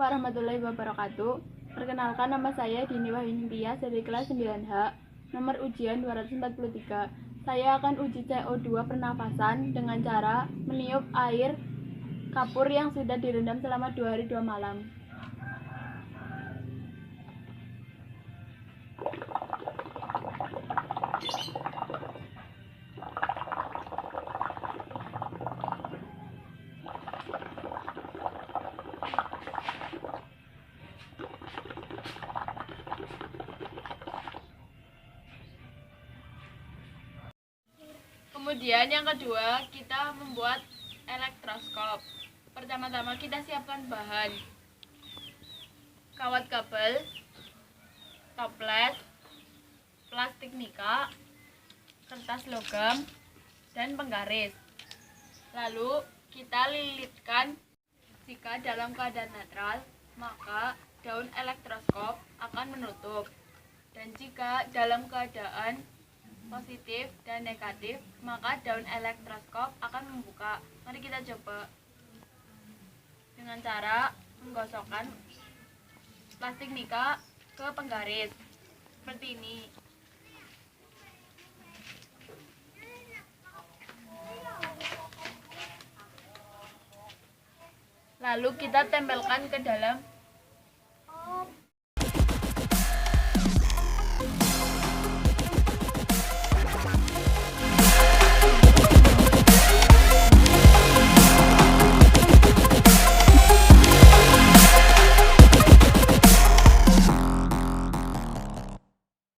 warahmatullahi wabarakatuh. Perkenalkan, nama saya Dini Wahyuningtyas dari kelas 9H, nomor ujian 243. Saya akan uji CO2 pernafasan dengan cara meniup air kapur yang sudah direndam selama 2 hari 2 malam. Kemudian yang kedua, kita membuat elektroskop. Pertama-tama kita siapkan bahan: kawat kabel, toples, plastik nika, kertas logam, dan penggaris. Lalu kita lilitkan. Jika dalam keadaan netral, maka daun elektroskop akan menutup. Dan jika dalam keadaan positif dan negatif, maka daun elektroskop akan membuka. Mari kita coba dengan cara menggosokkan plastik nika ke penggaris seperti ini. Lalu kita tempelkan ke dalam